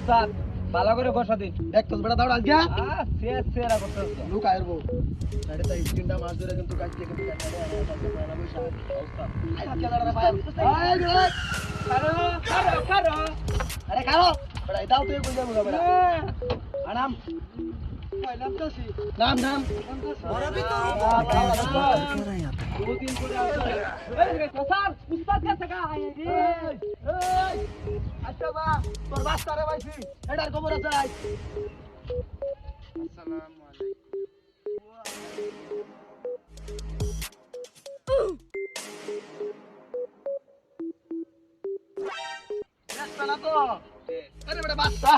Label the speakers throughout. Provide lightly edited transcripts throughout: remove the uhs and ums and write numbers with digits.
Speaker 1: উস্তাদ ভালো করে বসা দিন
Speaker 2: দেখতোস বেটা দাও আজকে
Speaker 1: সেরা করতেছ
Speaker 2: লুক আইরবো সাড়ে তাই তিনটা মাস ধরে কিন্তু কাজ দিয়ে কিন্তু কাটারে আর কাজে পড়া বসা উস্তাদ আই কেলাড়া ভাই আই বেটা
Speaker 1: কারো
Speaker 2: আরে খাও বেটা দাও তুই কই যাবো বেটা আনাম নাম কাছি নাম নাম বড় ভিতর
Speaker 1: दो दिन করে আসছে এই স্যার উস্তাদ কাছে কা আই রে
Speaker 2: এই আচ্ছা বা তোর বাস্তারে ভাইছি এটার খবর আছে
Speaker 1: আসসালামু আলাইকুম
Speaker 2: রাস্তা না তো আরে বেটা বাস্তা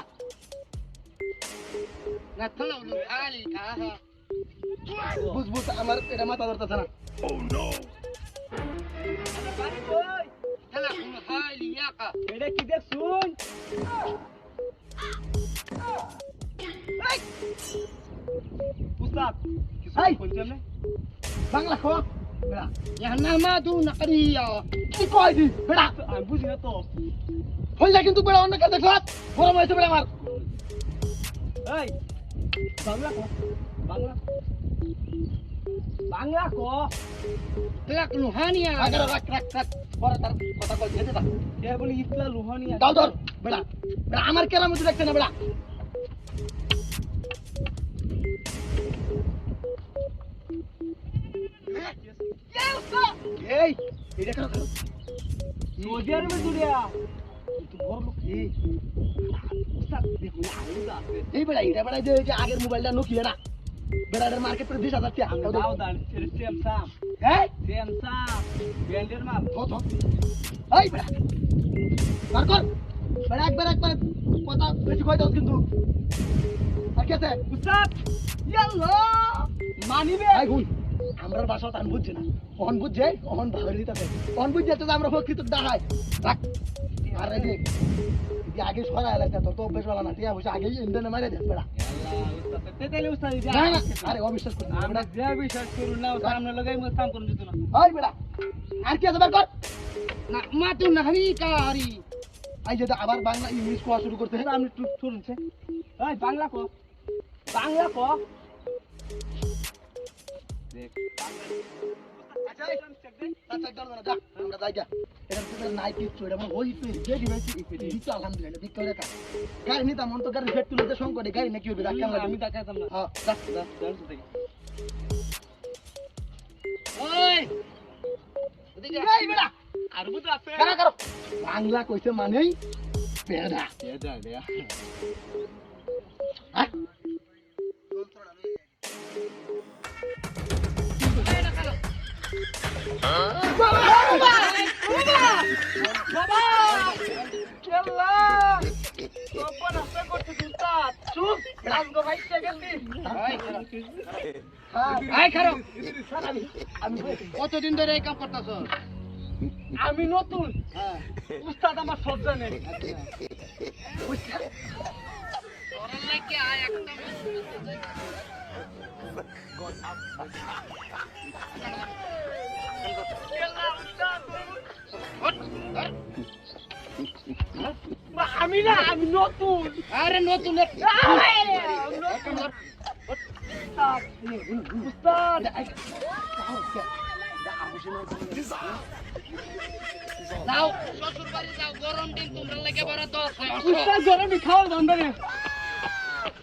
Speaker 2: না থালা হলো খালি আহা বুঝ বুঝ আমার এটা মাথা ধরতেছে না ও নো
Speaker 1: বাড়ি কই
Speaker 2: থালা হলো খালি ইয়াকা
Speaker 1: এটা কি দেখ শুন এই উস্তাদ কি
Speaker 2: এই!
Speaker 1: বলছেন না
Speaker 2: বাংলা কো বেটা ইয়ানা মা দু নাকরিয়া কি কই দি বেটা
Speaker 1: আমি বুঝি না তো
Speaker 2: হইলা কিন্তু বেটা অন্য কাছে দেখছ গরম হইছে বেটা আমার
Speaker 1: এই বাংলা কো বাংলা বাংলা কো
Speaker 2: লাক লুহানিয়া আগে রাখ রাখ রাখ পরে তার কথা কই দিতে দা
Speaker 1: এ বলি ইতলা লুহানিয়া
Speaker 2: দাও ধর বেটা বেটা আমার কেরামতি দেখছ না বেটা এই এটা কেন করো
Speaker 1: সৌদি আরবে জুড়িয়া
Speaker 2: তুই বড় লোক এই
Speaker 1: উস্তাদ দেখুন আইদা আছে
Speaker 2: এই বেটা এটা বেটা যে আগের মোবাইলটা নোকিয়া না বেটার মার্কেট প্রাইস 20000 টাকা
Speaker 1: দাও দান সেম সাম
Speaker 2: হ্যাঁ
Speaker 1: সেম সাম ব্র্যান্ডের মাল
Speaker 2: তো এই বেটা মার কর বেটা একবার কথা বেশি কই দাও কিন্তু আর কি আছে
Speaker 1: উস্তাদ ইয়াল্লা মানিবে
Speaker 2: এই গুণ আমরা ভাষা তান বুঝছে না অন বুঝছে অন ভালো দিতে অন বুঝছে তো আমরা প্রকৃত ডাহাই রাখ আর এই যে আগে সরা এলাকা তোর তো অভ্যাস ভালো না ঠিক আছে আগে ইন্ডিয়ানে মারে দেস বেটা
Speaker 1: ইয়াল্লা উস্তাদ তেতালি উস্তাদ
Speaker 2: না না আরে অবিশ্বাস করতে
Speaker 1: আমরা যে বিশ্বাস করুন না সামনে লাগাই মত কাম করুন দিত না
Speaker 2: ওই বেটা আর কি আছে বার কর না মা তুই না হানি কারি আই যে আবার বাংলা ইংলিশ কোয়া শুরু করতে
Speaker 1: আমি একটু শুনছে এই বাংলা কো দেখ
Speaker 2: আচ্ছা আচ্ছা দর দর যা আমরা যাই যা এটা তো নাই কিছু এটা মনে হই তুই যে দিবেছি এই তো আলহামদুলিল্লাহ ঠিক করে কাজ গাড়ি নিতা মন তো গাড়ি সেট তুলতে সংকটে গাড়ি নাকি হবে রাখলাম
Speaker 1: আমি দেখাইতাম না
Speaker 2: হ্যাঁ যা
Speaker 1: জানছো দেখি
Speaker 2: ওই এদিকে এই বেটা
Speaker 1: আর বুঝ আছে
Speaker 2: কারা করো বাংলা কইছে মানেই বেড়া
Speaker 1: দেয়া দেয়া
Speaker 2: হ্যাঁ
Speaker 1: বাবা কেল্লা সপন আসতে করতে উস্তাদ চুপ রাজগো ভাইতে গেলি
Speaker 2: আই খারো আমি কতদিন ধরে এই কাম করতেছ
Speaker 1: আমি নতুন
Speaker 2: হ্যাঁ
Speaker 1: উস্তাদ আমার সব জানে আমি না আমি নতুন
Speaker 2: আরে নতুন
Speaker 1: উস্তাদ
Speaker 2: যাও শ্বশুর বাড়ি যাও গরম দিন তোমরা লেগে বড় তো
Speaker 1: উস্তাদ গরমে খাওয়া দাম